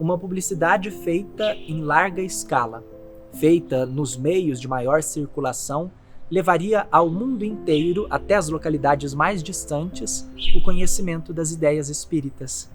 uma publicidade feita em larga escala, feita nos meios de maior circulação, levaria ao mundo inteiro, até as localidades mais distantes, o conhecimento das ideias espíritas.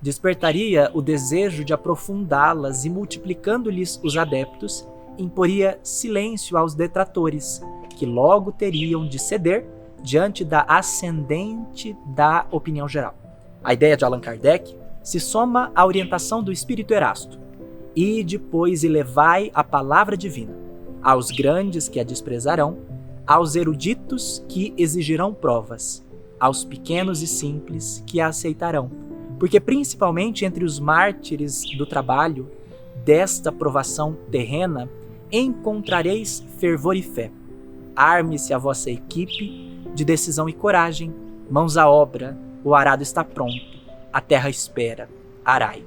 Despertaria o desejo de aprofundá-las e, multiplicando-lhes os adeptos, imporia silêncio aos detratores, que logo teriam de ceder diante da ascendente da opinião geral. A ideia de Allan Kardec se soma à orientação do Espírito Erasto. Ide, pois, e levai a palavra divina aos grandes que a desprezarão, aos eruditos que exigirão provas, aos pequenos e simples que a aceitarão, porque principalmente entre os mártires do trabalho, desta provação terrena, encontrareis fervor e fé. Arme-se a vossa equipe de decisão e coragem, mãos à obra, o arado está pronto, a terra espera, arai.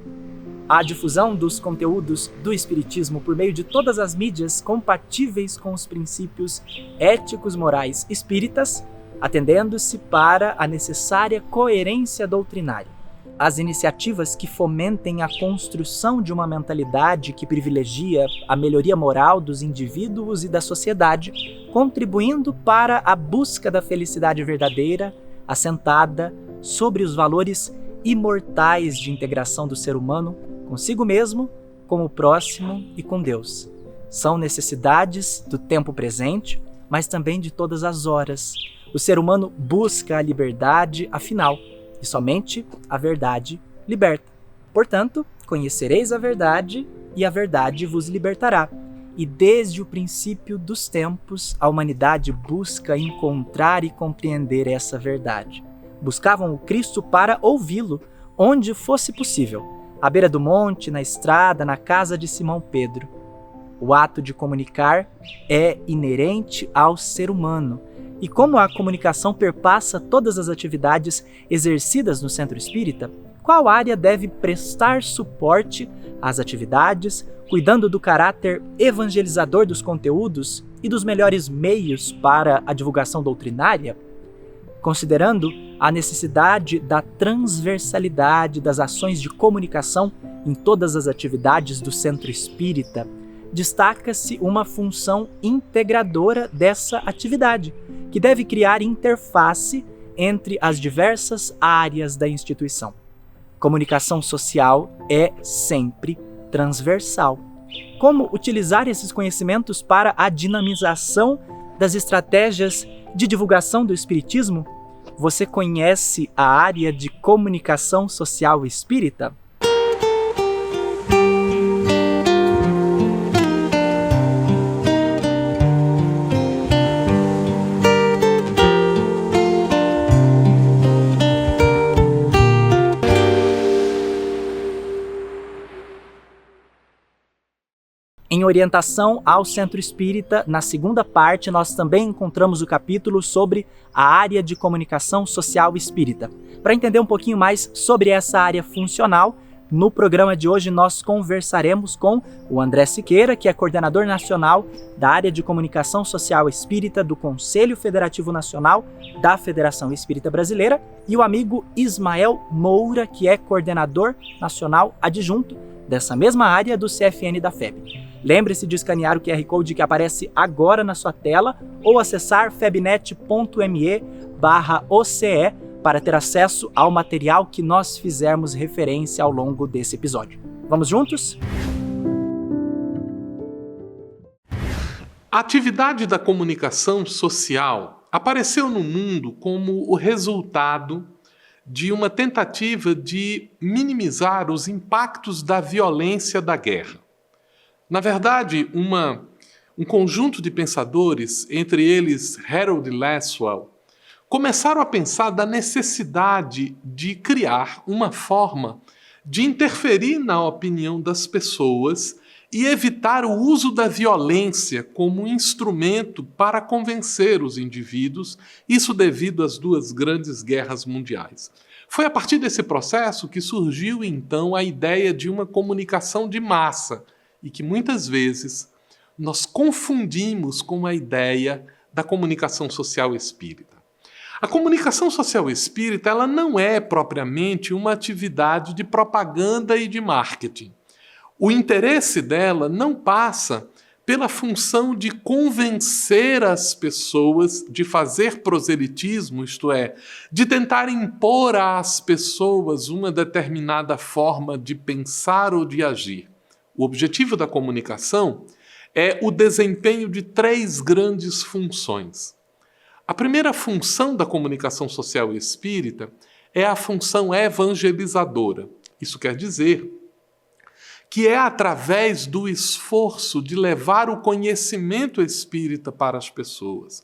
A difusão dos conteúdos do Espiritismo por meio de todas as mídias compatíveis com os princípios éticos morais espíritas, atendendo-se para a necessária coerência doutrinária. As iniciativas que fomentem a construção de uma mentalidade que privilegia a melhoria moral dos indivíduos e da sociedade, contribuindo para a busca da felicidade verdadeira, assentada sobre os valores imortais de integração do ser humano consigo mesmo, com o próximo e com Deus. São necessidades do tempo presente, mas também de todas as horas. O ser humano busca a liberdade, afinal, e somente a verdade liberta. Portanto, conhecereis a verdade, e a verdade vos libertará. E desde o princípio dos tempos, a humanidade busca encontrar e compreender essa verdade. Buscavam o Cristo para ouvi-lo, onde fosse possível. À beira do monte, na estrada, na casa de Simão Pedro. O ato de comunicar é inerente ao ser humano. E como a comunicação perpassa todas as atividades exercidas no centro espírita, qual área deve prestar suporte às atividades, cuidando do caráter evangelizador dos conteúdos e dos melhores meios para a divulgação doutrinária? Considerando a necessidade da transversalidade das ações de comunicação em todas as atividades do centro espírita, destaca-se uma função integradora dessa atividade, que deve criar interface entre as diversas áreas da instituição. Comunicação social é sempre transversal. Como utilizar esses conhecimentos para a dinamização das estratégias de divulgação do Espiritismo? Você conhece a área de comunicação social espírita? Em orientação ao Centro Espírita, na segunda parte, nós também encontramos o capítulo sobre a área de comunicação social espírita. Para entender um pouquinho mais sobre essa área funcional, no programa de hoje nós conversaremos com o André Siqueira, que é coordenador nacional da área de comunicação social espírita do Conselho Federativo Nacional da Federação Espírita Brasileira, e o amigo Ismael Moura, que é coordenador nacional adjunto dessa mesma área do CFN da FEB. Lembre-se de escanear o QR Code que aparece agora na sua tela ou acessar febnet.me/OCE para ter acesso ao material que nós fizermos referência ao longo desse episódio. Vamos juntos? A atividade da comunicação social apareceu no mundo como o resultado de uma tentativa de minimizar os impactos da violência da guerra. Na verdade, um conjunto de pensadores, entre eles Harold Lasswell, começaram a pensar da necessidade de criar uma forma de interferir na opinião das pessoas e evitar o uso da violência como instrumento para convencer os indivíduos, isso devido às duas grandes guerras mundiais. Foi a partir desse processo que surgiu, então, a ideia de uma comunicação de massa, e que muitas vezes nós confundimos com a ideia da comunicação social espírita. A comunicação social espírita ela não é propriamente uma atividade de propaganda e de marketing. O interesse dela não passa pela função de convencer as pessoas, de fazer proselitismo, isto é, de tentar impor às pessoas uma determinada forma de pensar ou de agir. O objetivo da comunicação é o desempenho de 3 grandes funções. A primeira função da comunicação social espírita é a função evangelizadora. Isso quer dizer que é através do esforço de levar o conhecimento espírita para as pessoas.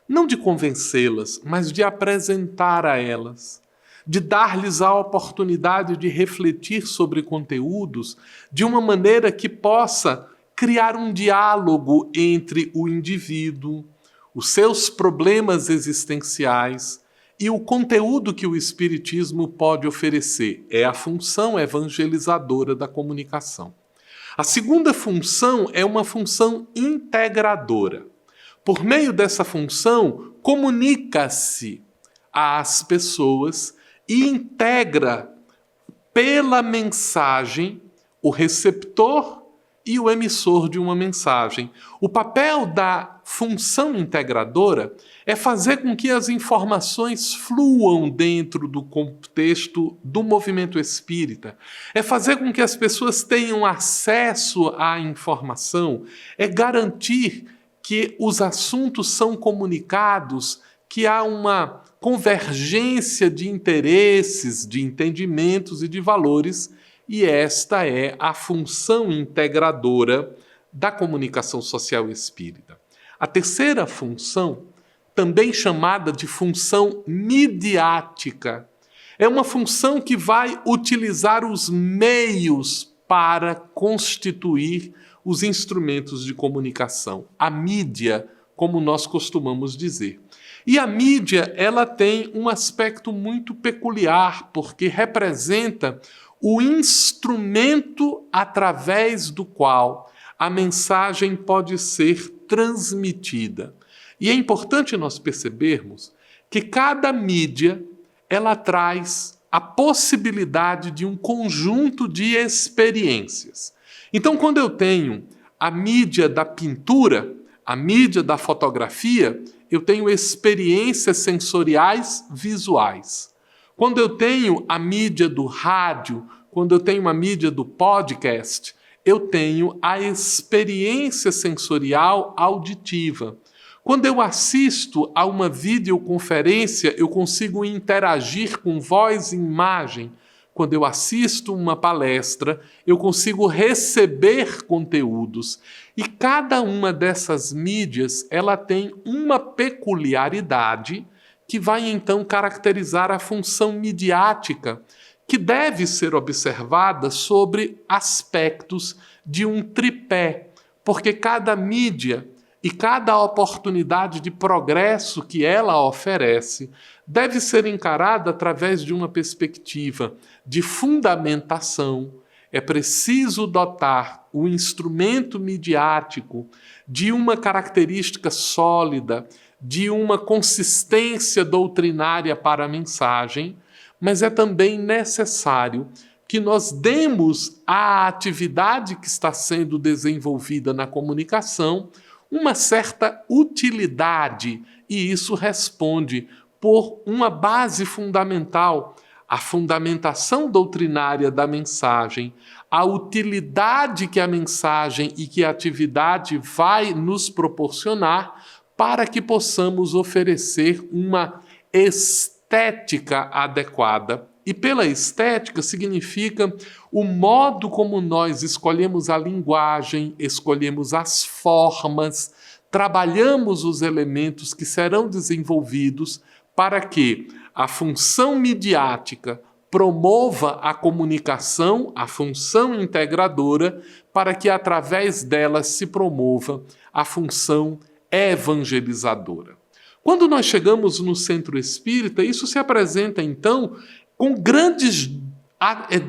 Não de convencê-las, mas de apresentar a elas, de dar-lhes a oportunidade de refletir sobre conteúdos de uma maneira que possa criar um diálogo entre o indivíduo, os seus problemas existenciais e o conteúdo que o Espiritismo pode oferecer. É a função evangelizadora da comunicação. A segunda função é uma função integradora. Por meio dessa função, comunica-se às pessoas e integra pela mensagem o receptor e o emissor de uma mensagem. O papel da função integradora é fazer com que as informações fluam dentro do contexto do movimento espírita, é fazer com que as pessoas tenham acesso à informação, é garantir que os assuntos são comunicados, que há uma convergência de interesses, de entendimentos e de valores, e esta é a função integradora da comunicação social espírita. A terceira função, também chamada de função midiática, é uma função que vai utilizar os meios para constituir os instrumentos de comunicação. A mídia, como nós costumamos dizer. E a mídia, ela tem um aspecto muito peculiar, porque representa o instrumento através do qual a mensagem pode ser transmitida. E é importante nós percebermos que cada mídia, ela traz a possibilidade de um conjunto de experiências. Então, quando eu tenho a mídia da pintura, a mídia da fotografia, eu tenho experiências sensoriais visuais. Quando eu tenho a mídia do rádio, quando eu tenho a mídia do podcast, eu tenho a experiência sensorial auditiva. Quando eu assisto a uma videoconferência, eu consigo interagir com voz e imagem. Quando eu assisto uma palestra, eu consigo receber conteúdos. E cada uma dessas mídias, ela tem uma peculiaridade que vai então caracterizar a função midiática, que deve ser observada sobre aspectos de um tripé, porque cada mídia e cada oportunidade de progresso que ela oferece deve ser encarada através de uma perspectiva de fundamentação. É preciso dotar o instrumento midiático de uma característica sólida, de uma consistência doutrinária para a mensagem, mas é também necessário que nós demos à atividade que está sendo desenvolvida na comunicação uma certa utilidade, e isso responde por uma base fundamental, a fundamentação doutrinária da mensagem, a utilidade que a mensagem e que a atividade vai nos proporcionar para que possamos oferecer uma estética adequada. E pela estética significa o modo como nós escolhemos a linguagem, escolhemos as formas, trabalhamos os elementos que serão desenvolvidos para que a função midiática promova a comunicação, a função integradora, para que através dela se promova a função evangelizadora. Quando nós chegamos no centro espírita, isso se apresenta então com grandes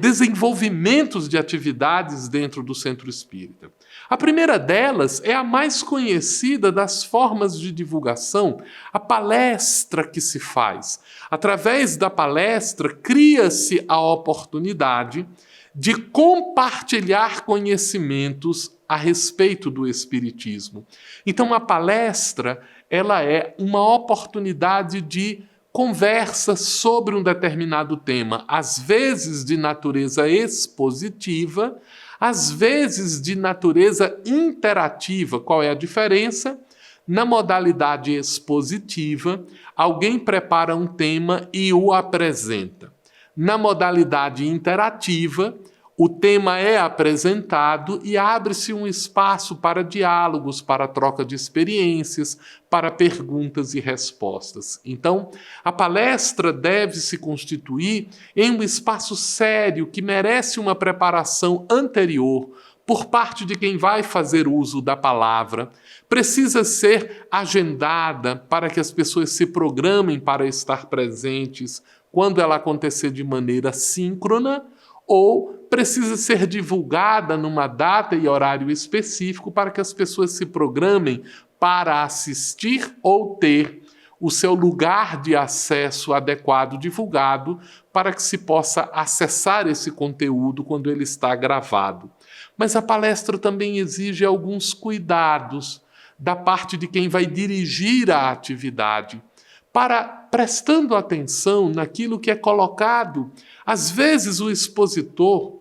desenvolvimentos de atividades dentro do centro espírita. A primeira delas é a mais conhecida das formas de divulgação, a palestra que se faz. Através da palestra, cria-se a oportunidade de compartilhar conhecimentos a respeito do Espiritismo. Então, a palestra, ela é uma oportunidade de conversa sobre um determinado tema, às vezes de natureza expositiva, às vezes de natureza interativa. Qual é a diferença? Na modalidade expositiva, alguém prepara um tema e o apresenta. Na modalidade interativa, o tema é apresentado e abre-se um espaço para diálogos, para troca de experiências, para perguntas e respostas. Então, a palestra deve se constituir em um espaço sério que merece uma preparação anterior por parte de quem vai fazer uso da palavra. Precisa ser agendada para que as pessoas se programem para estar presentes quando ela acontecer de maneira síncrona, ou precisa ser divulgada numa data e horário específico para que as pessoas se programem para assistir ou ter o seu lugar de acesso adequado divulgado para que se possa acessar esse conteúdo quando ele está gravado. Mas a palestra também exige alguns cuidados da parte de quem vai dirigir a atividade, para prestando atenção naquilo que é colocado. Às vezes o expositor,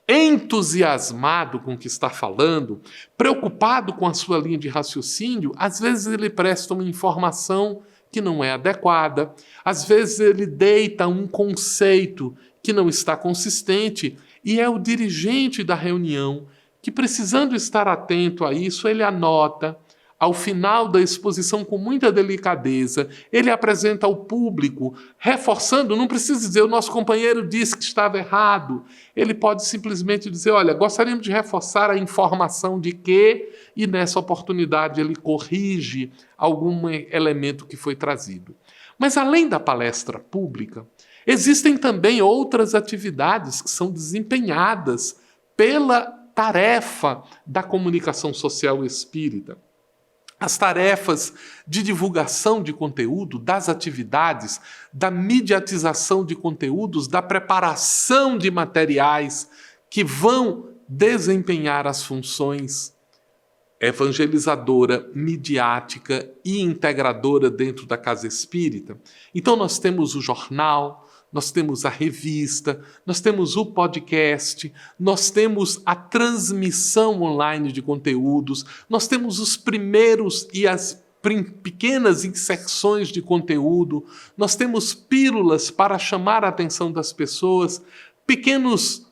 entusiasmado com o que está falando, preocupado com a sua linha de raciocínio, às vezes ele presta uma informação que não é adequada, às vezes ele deita um conceito que não está consistente, e é o dirigente da reunião que, precisando estar atento a isso, ele anota. Ao final da exposição, com muita delicadeza, ele apresenta ao público, reforçando, não precisa dizer, o nosso companheiro disse que estava errado. Ele pode simplesmente dizer, olha, gostaríamos de reforçar a informação de que, e nessa oportunidade ele corrige algum elemento que foi trazido. Mas além da palestra pública, existem também outras atividades que são desempenhadas pela tarefa da comunicação social espírita. As tarefas de divulgação de conteúdo, das atividades, da mediatização de conteúdos, da preparação de materiais que vão desempenhar as funções evangelizadora, midiática e integradora dentro da casa espírita. Então nós temos o jornal, nós temos a revista, nós temos o podcast, nós temos a transmissão online de conteúdos, nós temos os primeiros e as pequenas inserções de conteúdo, nós temos pílulas para chamar a atenção das pessoas, pequenos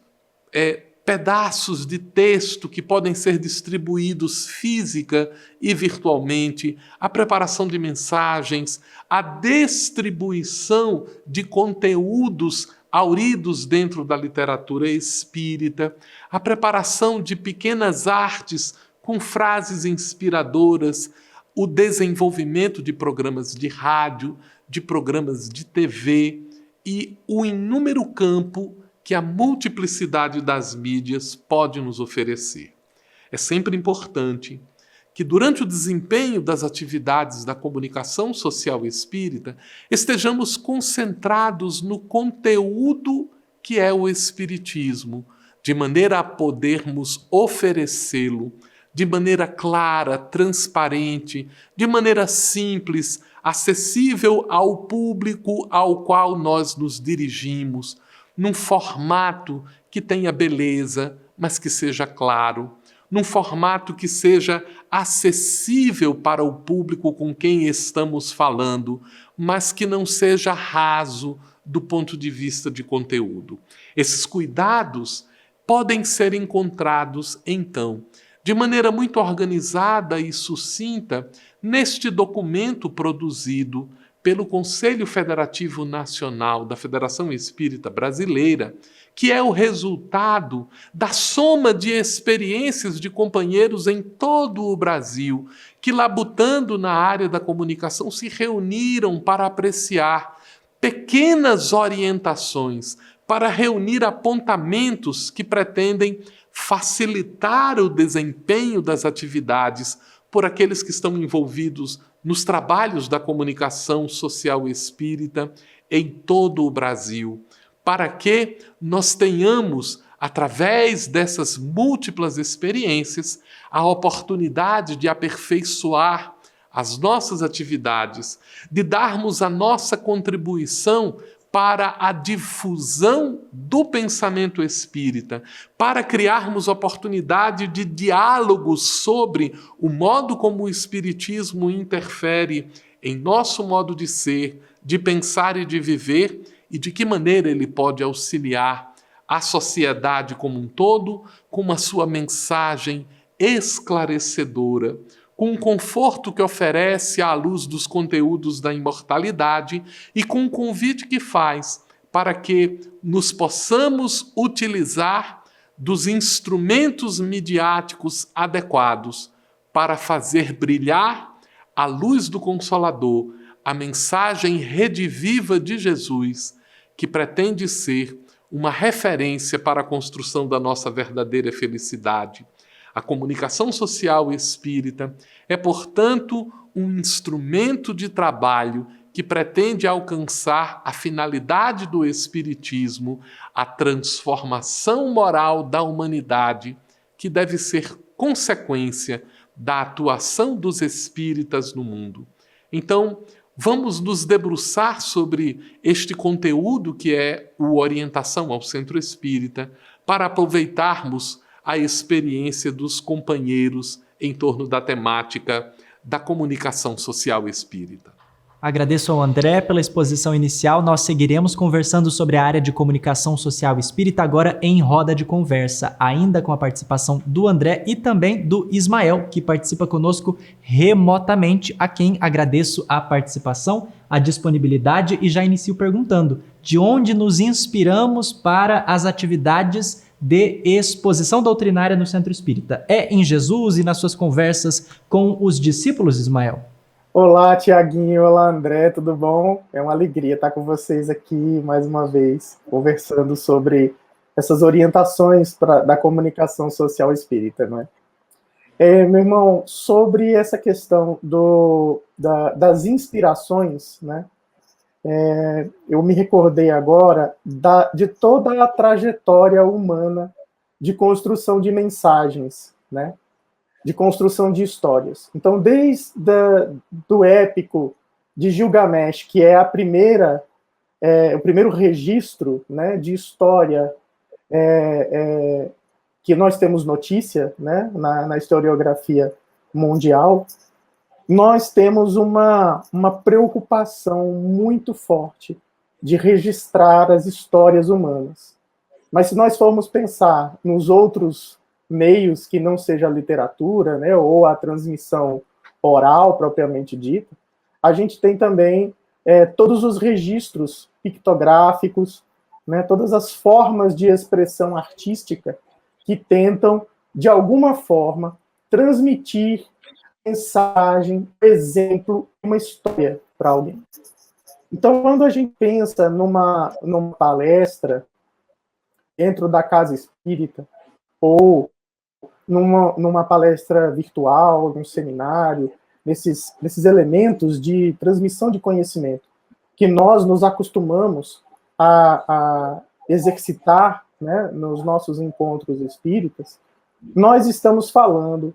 pedaços de texto que podem ser distribuídos física e virtualmente, a preparação de mensagens, a distribuição de conteúdos hauridos dentro da literatura espírita, a preparação de pequenas artes com frases inspiradoras, o desenvolvimento de programas de rádio, de programas de TV e o inúmero campo que a multiplicidade das mídias pode nos oferecer. É sempre importante que, durante o desempenho das atividades da comunicação social espírita, estejamos concentrados no conteúdo que é o Espiritismo, de maneira a podermos oferecê-lo de maneira clara, transparente, de maneira simples, acessível ao público ao qual nós nos dirigimos, num formato que tenha beleza, mas que seja claro, num formato que seja acessível para o público com quem estamos falando, mas que não seja raso do ponto de vista de conteúdo. Esses cuidados podem ser encontrados, então, de maneira muito organizada e sucinta neste documento produzido pelo Conselho Federativo Nacional da Federação Espírita Brasileira, que é o resultado da soma de experiências de companheiros em todo o Brasil, que, labutando na área da comunicação, se reuniram para apreciar pequenas orientações, para reunir apontamentos que pretendem facilitar o desempenho das atividades por aqueles que estão envolvidos nos trabalhos da comunicação social espírita em todo o Brasil, para que nós tenhamos através dessas múltiplas experiências, a oportunidade de aperfeiçoar as nossas atividades, de darmos a nossa contribuição para a difusão do pensamento espírita, para criarmos oportunidade de diálogo sobre o modo como o espiritismo interfere em nosso modo de ser, de pensar e de viver, e de que maneira ele pode auxiliar a sociedade como um todo, com a sua mensagem esclarecedora, com o conforto que oferece à luz dos conteúdos da imortalidade e com o convite que faz para que nos possamos utilizar dos instrumentos midiáticos adequados para fazer brilhar a luz do Consolador, a mensagem rediviva de Jesus, que pretende ser uma referência para a construção da nossa verdadeira felicidade. A comunicação social espírita é, portanto, um instrumento de trabalho que pretende alcançar a finalidade do espiritismo, a transformação moral da humanidade, que deve ser consequência da atuação dos espíritas no mundo. Então, vamos nos debruçar sobre este conteúdo que é o Orientação ao Centro Espírita, para aproveitarmos a experiência dos companheiros em torno da temática da comunicação social espírita. Agradeço ao André pela exposição inicial. Nós seguiremos conversando sobre a área de comunicação social espírita agora em roda de conversa, ainda com a participação do André e também do Ismael, que participa conosco remotamente, a quem agradeço a participação, a disponibilidade e já inicio perguntando de onde nos inspiramos para as atividades de exposição doutrinária no Centro Espírita. É em Jesus e nas suas conversas com os discípulos, Ismael? Olá, Tiaguinho. Olá, André. Tudo bom? É uma alegria estar com vocês aqui mais uma vez, conversando sobre essas orientações da comunicação social espírita, não é? Meu irmão, sobre essa questão das inspirações, né? Eu me recordei agora de toda a trajetória humana de construção de mensagens, né? De construção de histórias. Então, desde do épico de Gilgamesh, que é o primeiro registro, né, de história que nós temos notícia, né, na historiografia mundial, nós temos uma preocupação muito forte de registrar as histórias humanas. Mas se nós formos pensar nos outros meios que não seja a literatura, né, ou a transmissão oral propriamente dita, a gente tem também todos os registros pictográficos, né, todas as formas de expressão artística que tentam, de alguma forma, transmitir mensagem, exemplo, uma história para alguém. Então, quando a gente pensa numa palestra dentro da casa espírita, ou numa palestra virtual, num seminário, nesses elementos de transmissão de conhecimento que nós nos acostumamos a exercitar, né, nos nossos encontros espíritas, nós estamos falando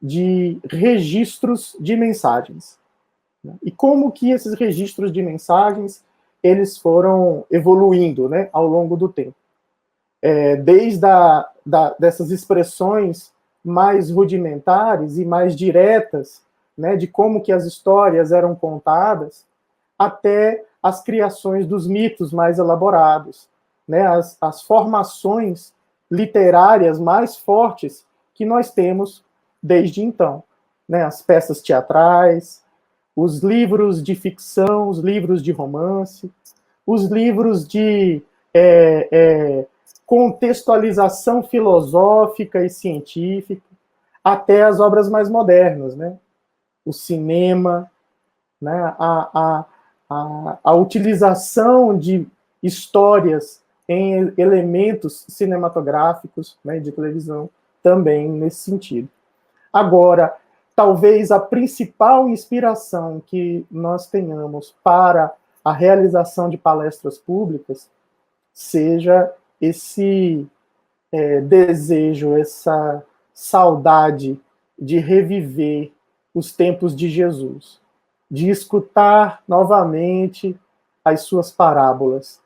de registros de mensagens. Né? E como que esses registros de mensagens eles foram evoluindo, né, ao longo do tempo. Desde dessas expressões mais rudimentares e mais diretas, né, de como que as histórias eram contadas, até as criações dos mitos mais elaborados, né, as formações literárias mais fortes que nós temos desde então, né, as peças teatrais, os livros de ficção, os livros de romance, os livros de contextualização filosófica e científica, até as obras mais modernas, né? O cinema, né? A utilização de histórias em elementos cinematográficos, né, de televisão, também nesse sentido. Agora, talvez a principal inspiração que nós tenhamos para a realização de palestras públicas seja desejo, essa saudade de reviver os tempos de Jesus, de escutar novamente as suas parábolas,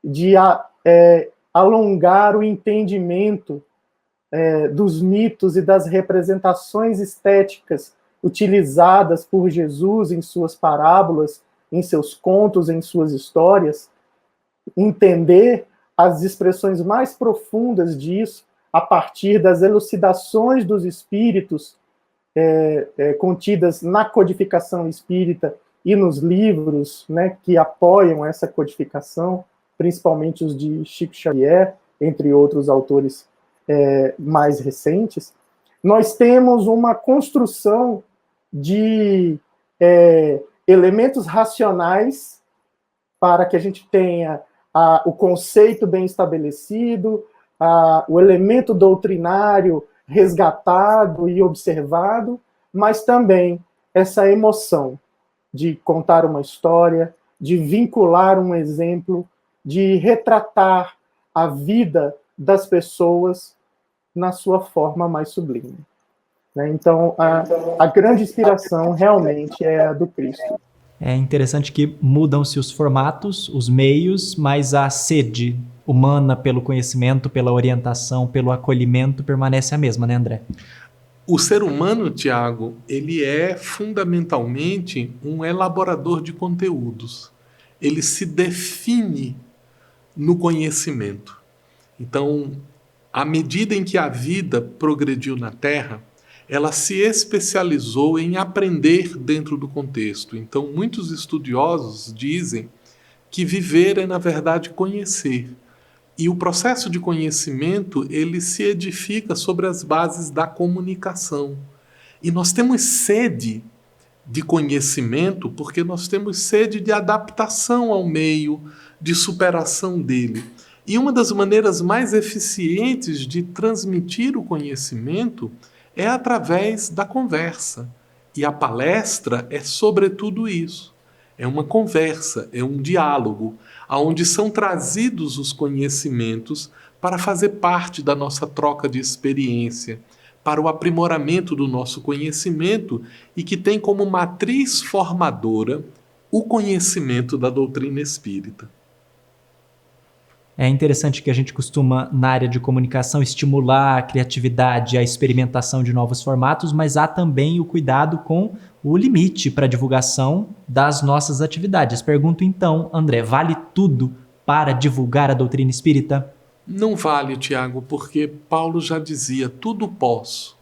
de alongar o entendimento dos mitos e das representações estéticas utilizadas por Jesus em suas parábolas, em seus contos, em suas histórias, entender as expressões mais profundas disso a partir das elucidações dos espíritos contidas na codificação espírita e nos livros, né, que apoiam essa codificação, principalmente os de Chico Xavier, entre outros autores mais recentes. Nós temos uma construção de elementos racionais para que a gente tenha o conceito bem estabelecido, o elemento doutrinário resgatado e observado, mas também essa emoção de contar uma história, de vincular um exemplo, de retratar a vida das pessoas na sua forma mais sublime. Então, a grande inspiração realmente é a do Cristo. É interessante que mudam-se os formatos, os meios, mas a sede humana pelo conhecimento, pela orientação, pelo acolhimento permanece a mesma, né, André? O ser humano, Tiago, ele é fundamentalmente um elaborador de conteúdos. Ele se define no conhecimento. Então, à medida em que a vida progrediu na Terra, ela se especializou em aprender dentro do contexto. Então, muitos estudiosos dizem que viver é, na verdade, conhecer. E o processo de conhecimento, ele se edifica sobre as bases da comunicação. E nós temos sede de conhecimento porque nós temos sede de adaptação ao meio, de superação dele. E uma das maneiras mais eficientes de transmitir o conhecimento é através da conversa. E a palestra é sobretudo isso. É uma conversa, é um diálogo, onde são trazidos os conhecimentos para fazer parte da nossa troca de experiência, para o aprimoramento do nosso conhecimento e que tem como matriz formadora o conhecimento da doutrina espírita. É interessante que a gente costuma, na área de comunicação, estimular a criatividade, a experimentação de novos formatos, mas há também o cuidado com o limite para a divulgação das nossas atividades. Pergunto então, André, vale tudo para divulgar a doutrina espírita? Não vale, Tiago, porque Paulo já dizia, tudo posso,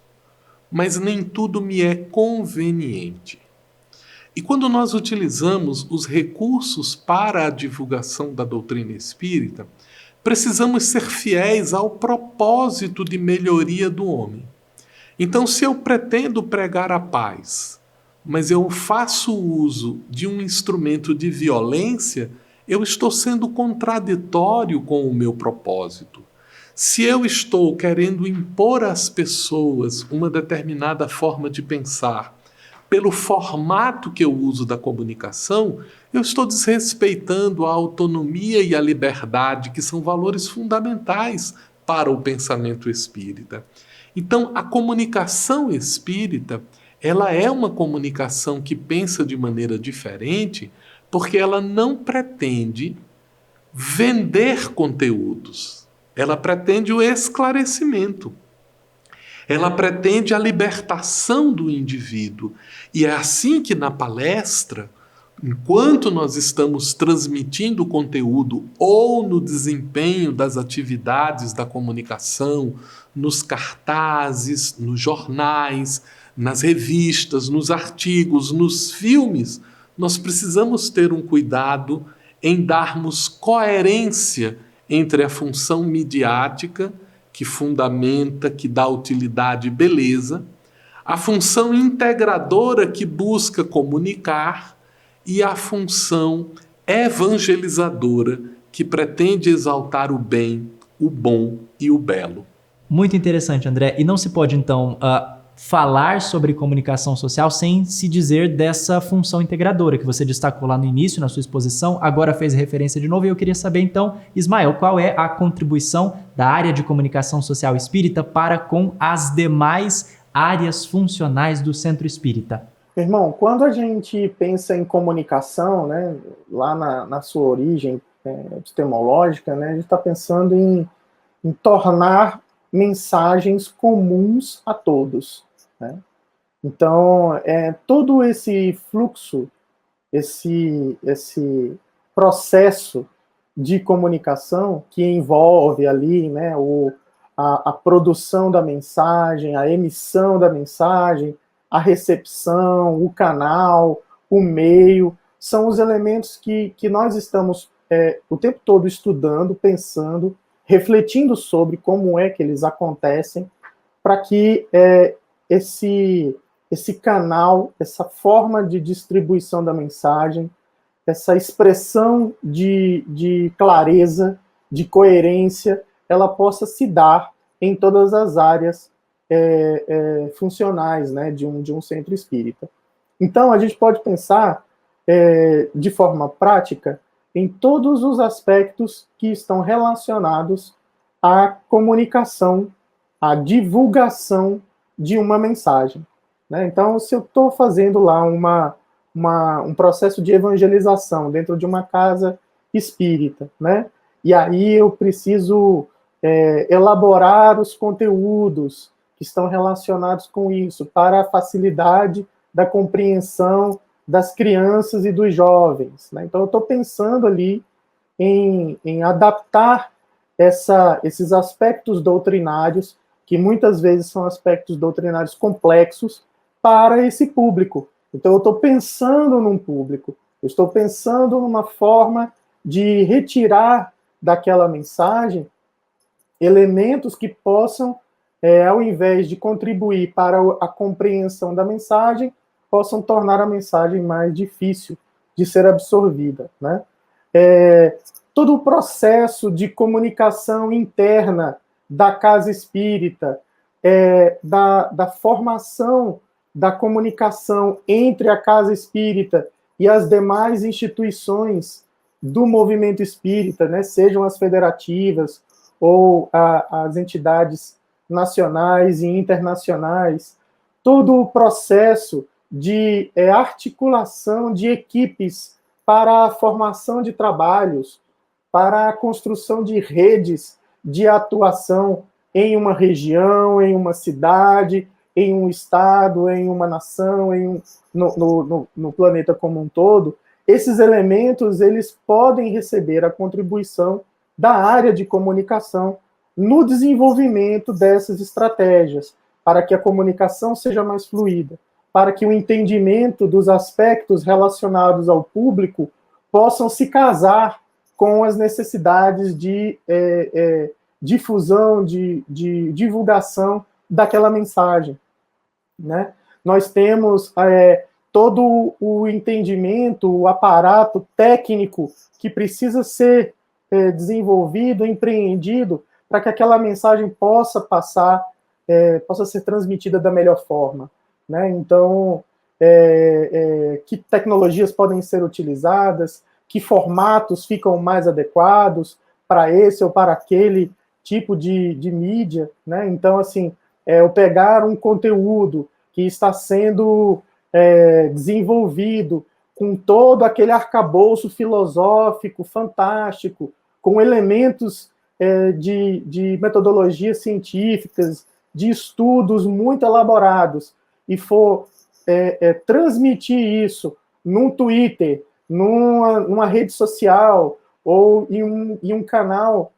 mas nem tudo me é conveniente. E quando nós utilizamos os recursos para a divulgação da doutrina espírita, precisamos ser fiéis ao propósito de melhoria do homem. Então, se eu pretendo pregar a paz, mas eu faço uso de um instrumento de violência, eu estou sendo contraditório com o meu propósito. Se eu estou querendo impor às pessoas uma determinada forma de pensar, pelo formato que eu uso da comunicação, eu estou desrespeitando a autonomia e a liberdade, que são valores fundamentais para o pensamento espírita. Então, a comunicação espírita, ela é uma comunicação que pensa de maneira diferente, porque ela não pretende vender conteúdos. Ela pretende o esclarecimento. Ela pretende a libertação do indivíduo. E é assim que na palestra, enquanto nós estamos transmitindo o conteúdo ou no desempenho das atividades da comunicação, nos cartazes, nos jornais, nas revistas, nos artigos, nos filmes, nós precisamos ter um cuidado em darmos coerência entre a função midiática, que fundamenta, que dá utilidade e beleza, a função integradora que busca comunicar e a função evangelizadora que pretende exaltar o bem, o bom e o belo. Muito interessante, André. E não se pode, então, falar sobre comunicação social sem se dizer dessa função integradora que você destacou lá no início, na sua exposição, agora fez referência de novo, e eu queria saber então, Ismael, qual é a contribuição da área de comunicação social espírita para com as demais áreas funcionais do Centro Espírita? Irmão, quando a gente pensa em comunicação, né, lá na sua origem epistemológica, né, a gente está pensando em tornar mensagens comuns a todos, né? Então, todo esse fluxo, esse processo de comunicação que envolve ali, né, a produção da mensagem, a emissão da mensagem, a recepção, o canal, o meio, são os elementos que nós estamos o tempo todo estudando, pensando, refletindo sobre como é que eles acontecem, para que esse canal, essa forma de distribuição da mensagem, essa expressão de clareza, de coerência, ela possa se dar em todas as áreas funcionais, né, de um centro espírita. Então, a gente pode pensar de forma prática em todos os aspectos que estão relacionados à comunicação, à divulgação de uma mensagem, né? Então, se eu estou fazendo lá um processo de evangelização dentro de uma casa espírita, né? E aí eu preciso elaborar os conteúdos que estão relacionados com isso, para a facilidade da compreensão das crianças e dos jovens, né? Então, eu estou pensando ali em adaptar esses aspectos doutrinários, que muitas vezes são aspectos doutrinários complexos, para esse público. Então, eu estou pensando num público, eu estou pensando numa forma de retirar daquela mensagem elementos que possam, ao invés de contribuir para a compreensão da mensagem, possam tornar a mensagem mais difícil de ser absorvida, né? Todo o processo de comunicação interna da casa espírita, da formação da comunicação entre a casa espírita e as demais instituições do movimento espírita, né, sejam as federativas ou as entidades nacionais e internacionais, todo o processo de articulação de equipes para a formação de trabalhos, para a construção de redes de atuação em uma região, em uma cidade, em um estado, em uma nação, no planeta como um todo. Esses elementos, eles podem receber a contribuição da área de comunicação no desenvolvimento dessas estratégias, para que a comunicação seja mais fluida, para que o entendimento dos aspectos relacionados ao público possam se casar com as necessidades de difusão, de divulgação daquela mensagem, né? Nós temos todo o entendimento, o aparato técnico que precisa ser desenvolvido, empreendido, para que aquela mensagem possa passar, possa ser transmitida da melhor forma, né? Então, que tecnologias podem ser utilizadas, que formatos ficam mais adequados para esse ou para aquele tipo de mídia, né? Então, assim, eu pegar um conteúdo que está sendo desenvolvido com todo aquele arcabouço filosófico fantástico, com elementos de metodologias científicas, de estudos muito elaborados, e for transmitir isso num Twitter, numa rede social, ou em um canal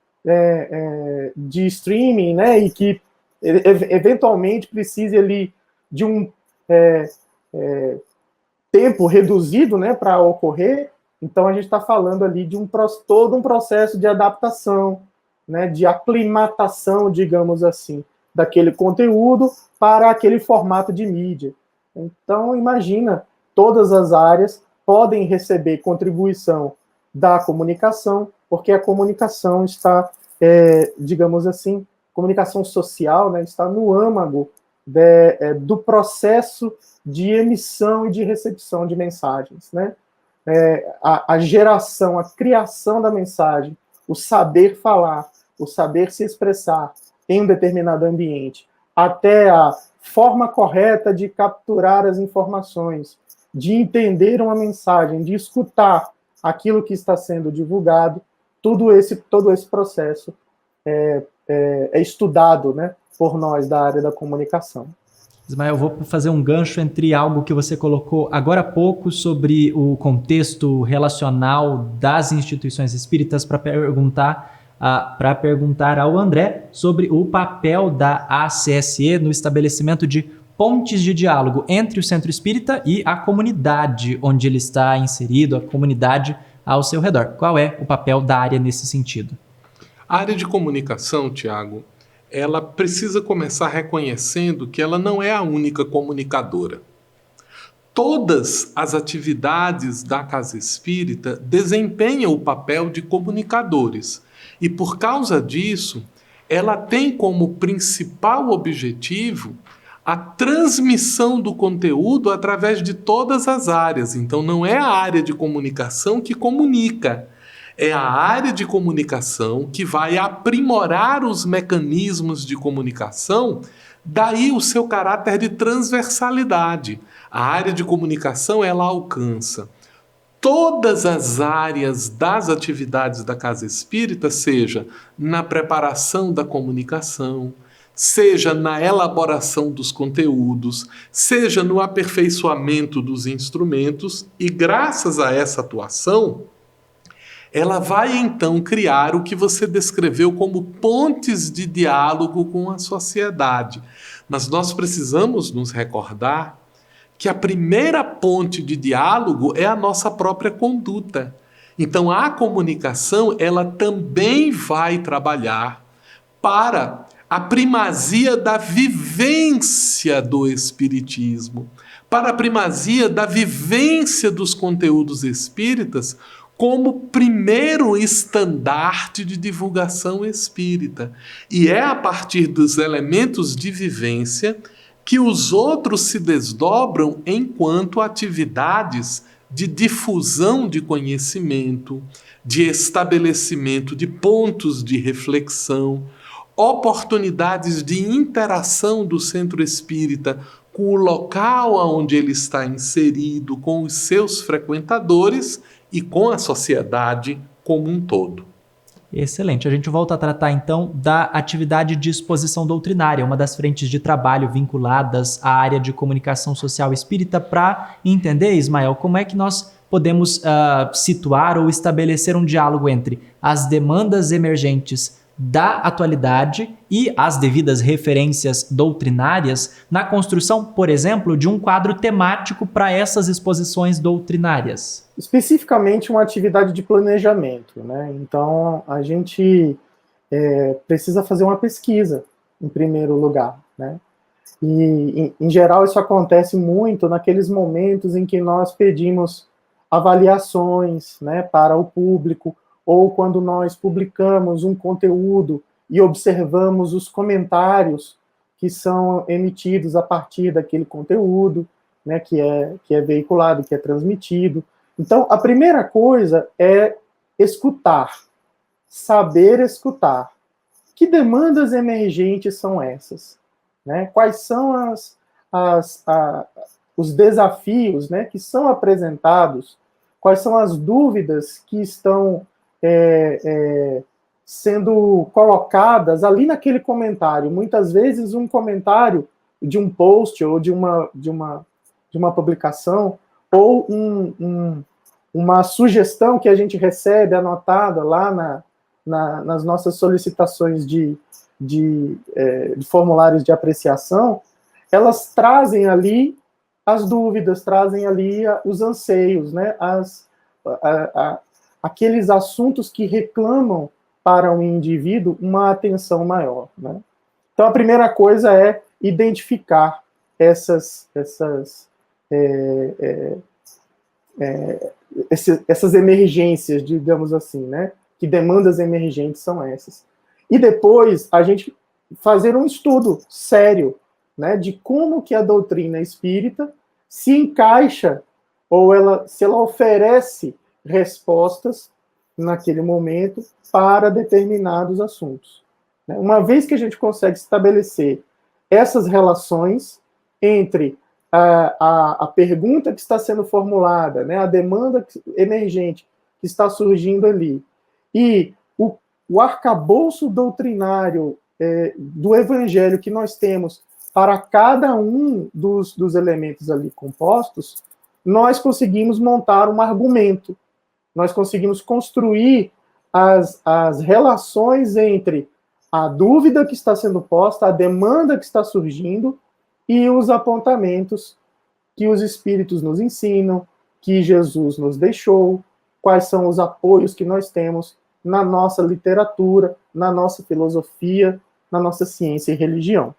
de streaming, né, e que eventualmente precise ali de um tempo reduzido, né, para ocorrer. Então a gente está falando ali de todo um processo de adaptação, né, de aclimatação, digamos assim, daquele conteúdo para aquele formato de mídia. Então imagina, todas as áreas podem receber contribuição da comunicação, porque a comunicação está, digamos assim, comunicação social, né, está no âmago do processo de emissão e de recepção de mensagens, né? A geração, a criação da mensagem, o saber falar, o saber se expressar em um determinado ambiente, até a forma correta de capturar as informações, de entender uma mensagem, de escutar aquilo que está sendo divulgado, todo esse processo é estudado, né, por nós da área da comunicação. Ismael, eu vou fazer um gancho entre algo que você colocou agora há pouco sobre o contexto relacional das instituições espíritas para perguntar ao André sobre o papel da ACSE no estabelecimento de pontes de diálogo entre o centro espírita e a comunidade onde ele está inserido, a comunidade ao seu redor. Qual é o papel da área nesse sentido? A área de comunicação, Tiago, ela precisa começar reconhecendo que ela não é a única comunicadora. Todas as atividades da Casa Espírita desempenham o papel de comunicadores. E por causa disso, ela tem como principal objetivo a transmissão do conteúdo através de todas as áreas. Então não é a área de comunicação que comunica, é a área de comunicação que vai aprimorar os mecanismos de comunicação, daí o seu caráter de transversalidade. A área de comunicação, ela alcança todas as áreas das atividades da Casa Espírita, seja na preparação da comunicação, seja na elaboração dos conteúdos, seja no aperfeiçoamento dos instrumentos, e graças a essa atuação, ela vai então criar o que você descreveu como pontes de diálogo com a sociedade. Mas nós precisamos nos recordar que a primeira ponte de diálogo é a nossa própria conduta. Então a comunicação, ela também vai trabalhar para a primazia da vivência do Espiritismo, para a primazia da vivência dos conteúdos espíritas, como primeiro estandarte de divulgação espírita. E é a partir dos elementos de vivência que os outros se desdobram enquanto atividades de difusão de conhecimento, de estabelecimento de pontos de reflexão, oportunidades de interação do centro espírita com o local onde ele está inserido, com os seus frequentadores e com a sociedade como um todo. Excelente. A gente volta a tratar, então, da atividade de exposição doutrinária, uma das frentes de trabalho vinculadas à área de comunicação social espírita, para entender, Ismael, como é que nós podemos situar ou estabelecer um diálogo entre as demandas emergentes da atualidade e as devidas referências doutrinárias na construção, por exemplo, de um quadro temático para essas exposições doutrinárias. Especificamente uma atividade de planejamento, né? Então, a gente precisa fazer uma pesquisa, em primeiro lugar, né? E, em geral, isso acontece muito naqueles momentos em que nós pedimos avaliações, né, para o público, ou quando nós publicamos um conteúdo e observamos os comentários que são emitidos a partir daquele conteúdo, né, que é veiculado, que é transmitido. Então, a primeira coisa é escutar, saber escutar. Que demandas emergentes são essas? Né? Quais são os desafios, né, que são apresentados? Quais são as dúvidas que estão sendo colocadas ali naquele comentário? Muitas vezes um comentário de um post ou de uma publicação, ou uma sugestão que a gente recebe anotada lá nas nossas solicitações de formulários de apreciação, elas trazem ali as dúvidas, trazem ali os anseios, né, aqueles assuntos que reclamam para um indivíduo uma atenção maior, né? Então, a primeira coisa é identificar essas emergências, digamos assim, né? Que demandas emergentes são essas. E depois, a gente fazer um estudo sério, né, de como que a doutrina espírita se encaixa, ou se ela oferece respostas naquele momento para determinados assuntos. Uma vez que a gente consegue estabelecer essas relações entre a pergunta que está sendo formulada, né, a demanda emergente que está surgindo ali, e o arcabouço doutrinário do evangelho que nós temos para cada um dos elementos ali compostos, nós conseguimos montar um argumento, nós conseguimos construir as relações entre a dúvida que está sendo posta, a demanda que está surgindo e os apontamentos que os Espíritos nos ensinam, que Jesus nos deixou, quais são os apoios que nós temos na nossa literatura, na nossa filosofia, na nossa ciência e religião.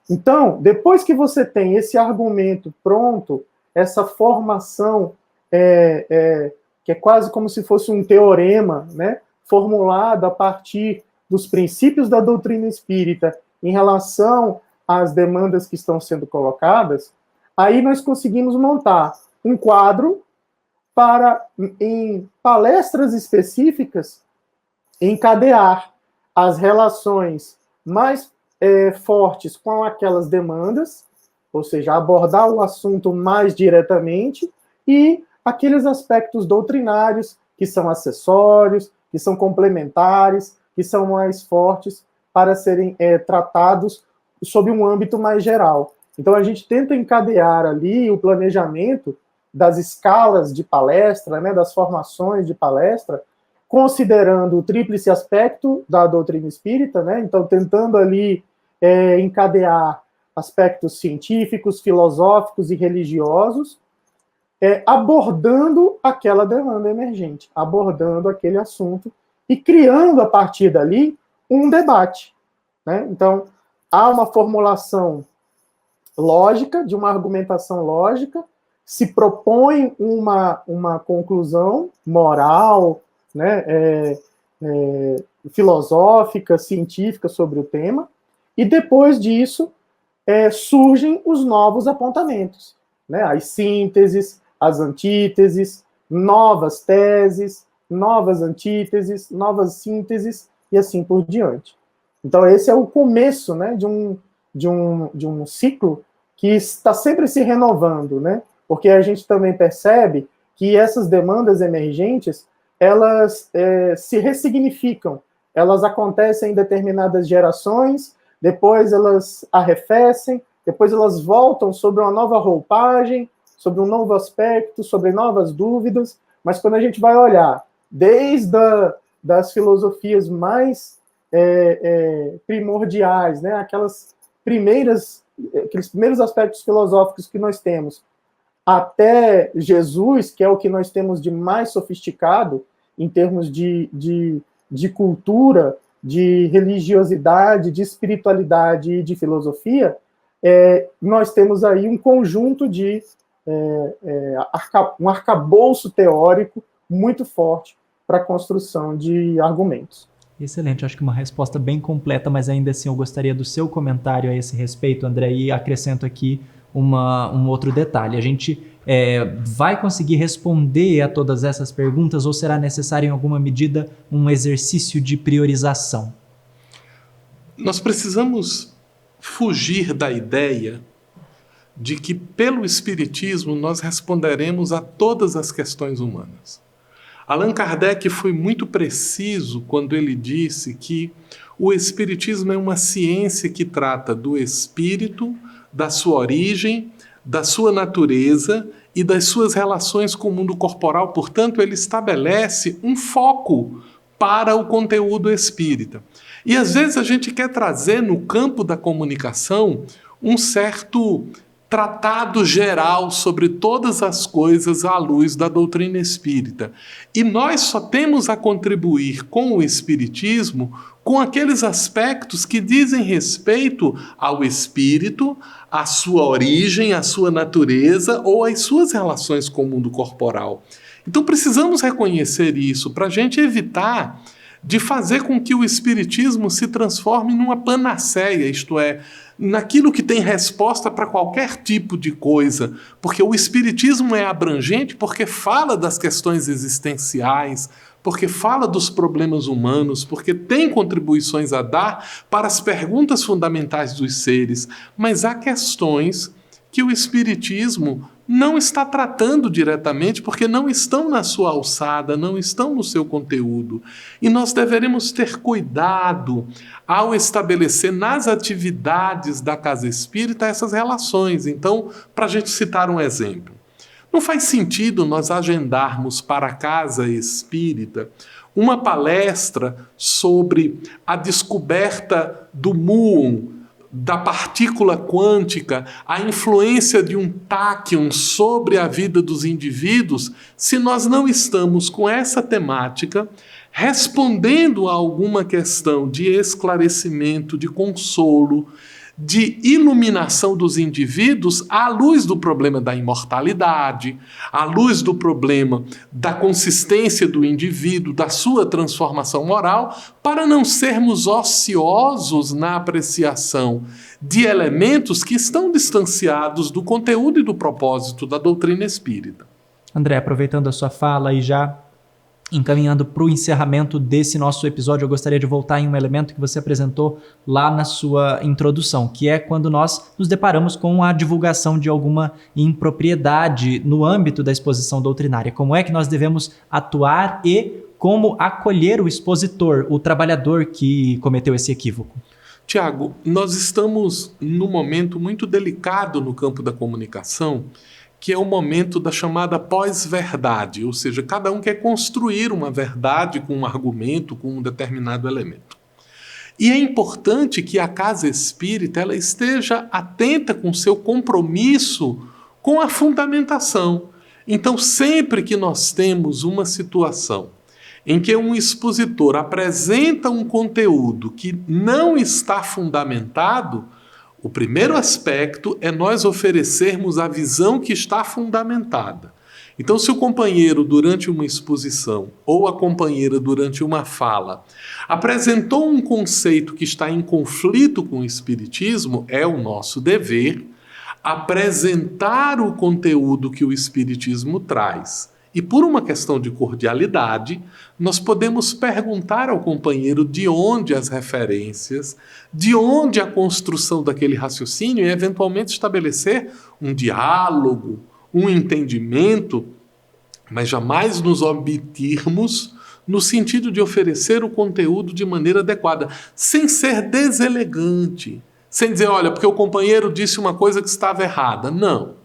Então, depois que você tem esse argumento pronto, essa formação que é quase como se fosse um teorema, né, formulado a partir dos princípios da doutrina espírita em relação às demandas que estão sendo colocadas, aí nós conseguimos montar um quadro para, em palestras específicas, encadear as relações mais fortes com aquelas demandas, ou seja, abordar o assunto mais diretamente, e aqueles aspectos doutrinários que são acessórios, que são complementares, que são mais fortes para serem tratados sob um âmbito mais geral. Então, a gente tenta encadear ali o planejamento das escalas de palestra, né, das formações de palestra, considerando o tríplice aspecto da doutrina espírita, né, então tentando ali encadear aspectos científicos, filosóficos e religiosos, abordando aquela demanda emergente, abordando aquele assunto e criando, a partir dali, um debate, né? Então, há uma formulação lógica, de uma argumentação lógica, se propõe uma conclusão moral, né, filosófica, científica sobre o tema, e depois disso surgem os novos apontamentos, né, as sínteses, as antíteses, novas teses, novas antíteses, novas sínteses, e assim por diante. Então, esse é o começo, né, de um ciclo que está sempre se renovando, né? Porque a gente também percebe que essas demandas emergentes, elas se ressignificam, elas acontecem em determinadas gerações, depois elas arrefecem, depois elas voltam sobre uma nova roupagem, sobre um novo aspecto, sobre novas dúvidas, mas quando a gente vai olhar desde das filosofias mais primordiais, né, aqueles primeiros aspectos filosóficos que nós temos, até Jesus, que é o que nós temos de mais sofisticado em termos de cultura, de religiosidade, de espiritualidade e de filosofia, nós temos aí um conjunto de um arcabouço teórico muito forte para a construção de argumentos. Excelente, acho que uma resposta bem completa, mas ainda assim eu gostaria do seu comentário a esse respeito, André, e acrescento aqui um outro detalhe. A gente vai conseguir responder a todas essas perguntas ou será necessário, em alguma medida, um exercício de priorização? Nós precisamos fugir da ideia de que, pelo Espiritismo, nós responderemos a todas as questões humanas. Allan Kardec foi muito preciso quando ele disse que o Espiritismo é uma ciência que trata do espírito, da sua origem, da sua natureza e das suas relações com o mundo corporal. Portanto, ele estabelece um foco para o conteúdo espírita. E às vezes a gente quer trazer no campo da comunicação um certo tratado geral sobre todas as coisas à luz da doutrina espírita. E nós só temos a contribuir com o espiritismo com aqueles aspectos que dizem respeito ao espírito, à sua origem, à sua natureza ou às suas relações com o mundo corporal. Então precisamos reconhecer isso para a gente evitar de fazer com que o espiritismo se transforme numa panaceia, isto é, naquilo que tem resposta para qualquer tipo de coisa, porque o Espiritismo é abrangente, porque fala das questões existenciais, porque fala dos problemas humanos, porque tem contribuições a dar para as perguntas fundamentais dos seres, mas há questões que o Espiritismo não está tratando diretamente porque não estão na sua alçada, não estão no seu conteúdo. E nós deveremos ter cuidado ao estabelecer nas atividades da Casa Espírita essas relações. Então, para a gente citar um exemplo, não faz sentido nós agendarmos para a Casa Espírita uma palestra sobre a descoberta do muon, da partícula quântica, a influência de um táquion sobre a vida dos indivíduos, se nós não estamos com essa temática respondendo a alguma questão de esclarecimento, de consolo, de iluminação dos indivíduos à luz do problema da imortalidade, à luz do problema da consistência do indivíduo, da sua transformação moral, para não sermos ociosos na apreciação de elementos que estão distanciados do conteúdo e do propósito da doutrina espírita. André, aproveitando a sua fala e já encaminhando para o encerramento desse nosso episódio, eu gostaria de voltar em um elemento que você apresentou lá na sua introdução, que é quando nós nos deparamos com a divulgação de alguma impropriedade no âmbito da exposição doutrinária. Como é que nós devemos atuar e como acolher o expositor, o trabalhador que cometeu esse equívoco? Tiago, nós estamos num momento muito delicado no campo da comunicação, que é o momento da chamada pós-verdade, ou seja, cada um quer construir uma verdade com um argumento, com um determinado elemento. E é importante que a Casa Espírita ela esteja atenta com seu compromisso com a fundamentação. Então, sempre que nós temos uma situação em que um expositor apresenta um conteúdo que não está fundamentado, o primeiro aspecto é nós oferecermos a visão que está fundamentada. Então, se o companheiro, durante uma exposição, ou a companheira, durante uma fala, apresentou um conceito que está em conflito com o Espiritismo, é o nosso dever apresentar o conteúdo que o Espiritismo traz. E por uma questão de cordialidade, nós podemos perguntar ao companheiro de onde as referências, de onde a construção daquele raciocínio e, eventualmente, estabelecer um diálogo, um entendimento, mas jamais nos omitirmos no sentido de oferecer o conteúdo de maneira adequada, sem ser deselegante, sem dizer, olha, porque o companheiro disse uma coisa que estava errada. Não.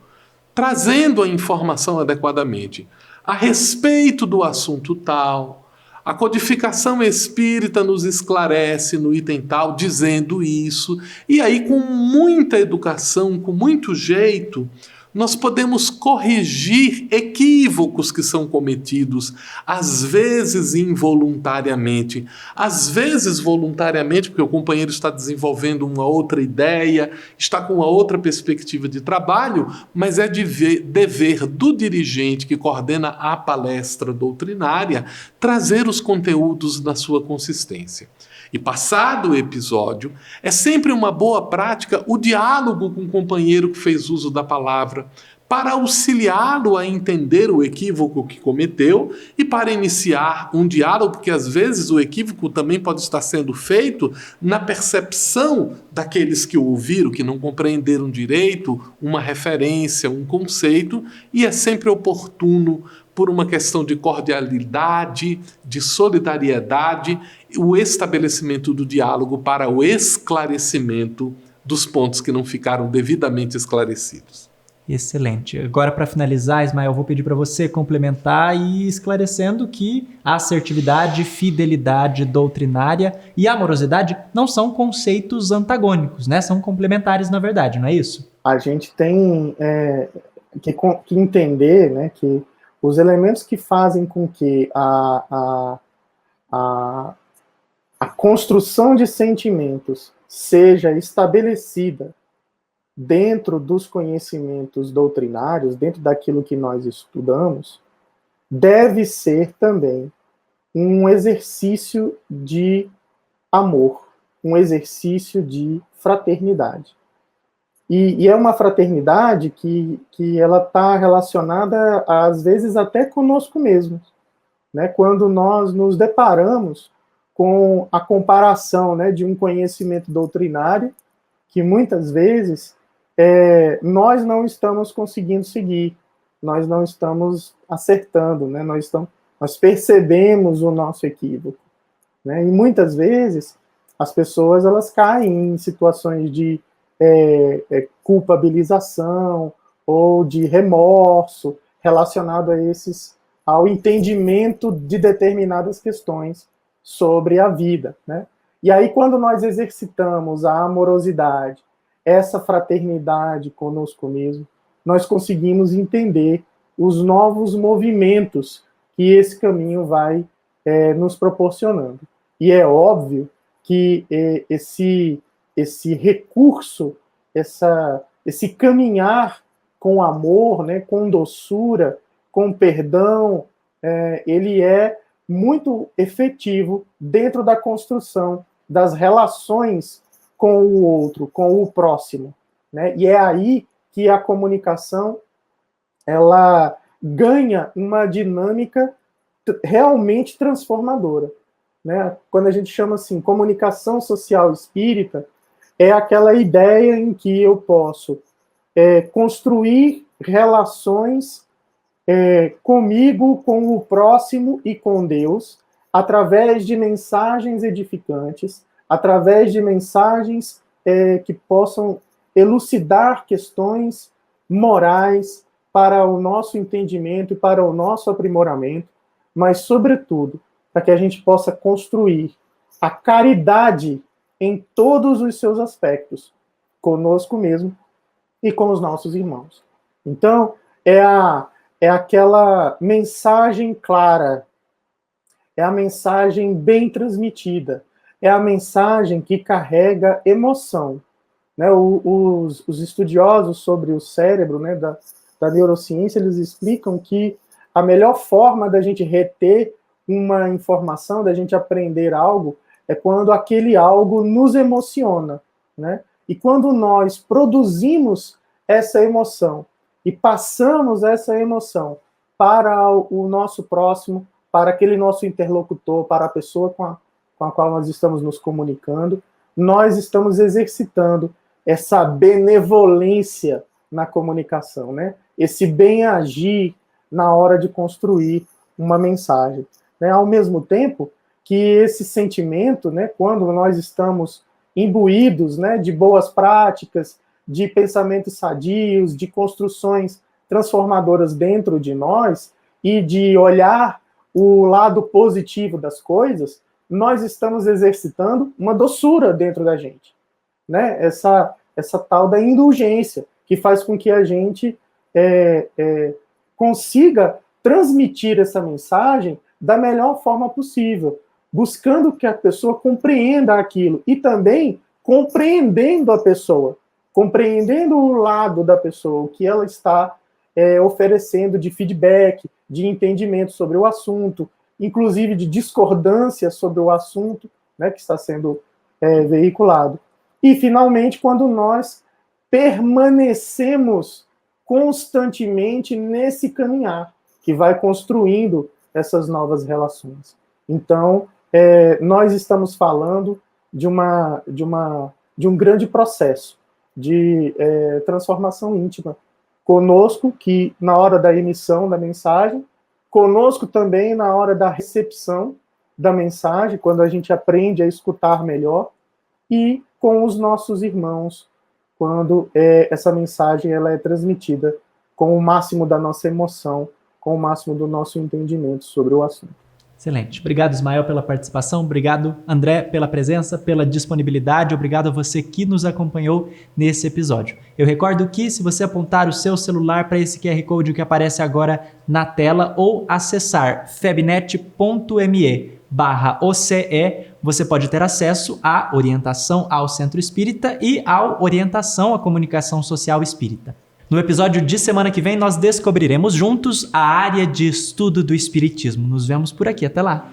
Trazendo a informação adequadamente. A respeito do assunto tal, a codificação espírita nos esclarece no item tal, dizendo isso, e aí com muita educação, com muito jeito, nós podemos corrigir equívocos que são cometidos, às vezes involuntariamente, às vezes voluntariamente, porque o companheiro está desenvolvendo uma outra ideia, está com uma outra perspectiva de trabalho, mas é dever do dirigente que coordena a palestra doutrinária trazer os conteúdos na sua consistência. E passado o episódio, é sempre uma boa prática o diálogo com o companheiro que fez uso da palavra, para auxiliá-lo a entender o equívoco que cometeu e para iniciar um diálogo, porque às vezes o equívoco também pode estar sendo feito na percepção daqueles que o ouviram, que não compreenderam direito uma referência, um conceito, e é sempre oportuno, por uma questão de cordialidade, de solidariedade, o estabelecimento do diálogo para o esclarecimento dos pontos que não ficaram devidamente esclarecidos. Excelente. Agora, para finalizar, Ismael, eu vou pedir para você complementar e esclarecendo que a assertividade, fidelidade doutrinária e amorosidade não são conceitos antagônicos, né? São complementares, na verdade, não é isso? A gente tem que entender, né, que os elementos que fazem com que a construção de sentimentos seja estabelecida dentro dos conhecimentos doutrinários, dentro daquilo que nós estudamos, deve ser também um exercício de amor, um exercício de fraternidade. E é uma fraternidade que ela está relacionada, às vezes, até conosco mesmos, né? Quando nós nos deparamos com a comparação, né, de um conhecimento doutrinário que, muitas vezes, nós não estamos conseguindo seguir, nós não estamos acertando, né? Nós percebemos o nosso equívoco, né? E, muitas vezes, as pessoas elas caem em situações de culpabilização ou de remorso relacionado ao entendimento de determinadas questões sobre a vida, né? E aí, quando nós exercitamos a amorosidade, essa fraternidade conosco mesmo, nós conseguimos entender os novos movimentos que esse caminho vai nos proporcionando. E é óbvio que esse recurso, esse caminhar com amor, né, com doçura, com perdão, ele é muito efetivo dentro da construção das relações com o outro, com o próximo, né? E é aí que a comunicação ela ganha uma dinâmica realmente transformadora, né? Quando a gente chama assim, comunicação social espírita, é aquela ideia em que eu posso construir relações comigo, com o próximo e com Deus, através de mensagens edificantes, através de mensagens que possam elucidar questões morais para o nosso entendimento e para o nosso aprimoramento, mas, sobretudo, para que a gente possa construir a caridade em todos os seus aspectos, conosco mesmo e com os nossos irmãos. Então, é aquela mensagem clara, é a mensagem bem transmitida, é a mensagem que carrega emoção, né? Os estudiosos sobre o cérebro, né, da neurociência, eles explicam que a melhor forma da gente reter uma informação, da gente aprender algo, é quando aquele algo nos emociona, né? E quando nós produzimos essa emoção e passamos essa emoção para o nosso próximo, para aquele nosso interlocutor, para a pessoa com a qual nós estamos nos comunicando, nós estamos exercitando essa benevolência na comunicação, né? Esse bem-agir na hora de construir uma mensagem, né? Ao mesmo tempo que esse sentimento, né, quando nós estamos imbuídos, né, de boas práticas, de pensamentos sadios, de construções transformadoras dentro de nós e de olhar o lado positivo das coisas, nós estamos exercitando uma doçura dentro da gente, né? Essa tal da indulgência, que faz com que a gente consiga transmitir essa mensagem da melhor forma possível, buscando que a pessoa compreenda aquilo e também compreendendo a pessoa, compreendendo o lado da pessoa, o que ela está oferecendo de feedback, de entendimento sobre o assunto, inclusive de discordância sobre o assunto, né, que está sendo veiculado. E, finalmente, quando nós permanecemos constantemente nesse caminhar, que vai construindo essas novas relações. Então, nós estamos falando de um grande processo de transformação íntima. Conosco, que na hora da emissão da mensagem, conosco também na hora da recepção da mensagem, quando a gente aprende a escutar melhor, e com os nossos irmãos, quando essa mensagem ela é transmitida com o máximo da nossa emoção, com o máximo do nosso entendimento sobre o assunto. Excelente. Obrigado, Ismael, pela participação. Obrigado, André, pela presença, pela disponibilidade. Obrigado a você que nos acompanhou nesse episódio. Eu recordo que, se você apontar o seu celular para esse QR Code que aparece agora na tela ou acessar febnet.me/OCE, você pode ter acesso à orientação ao Centro Espírita e à orientação à comunicação social espírita. No episódio de semana que vem, nós descobriremos juntos a área de estudo do Espiritismo. Nos vemos por aqui. Até lá!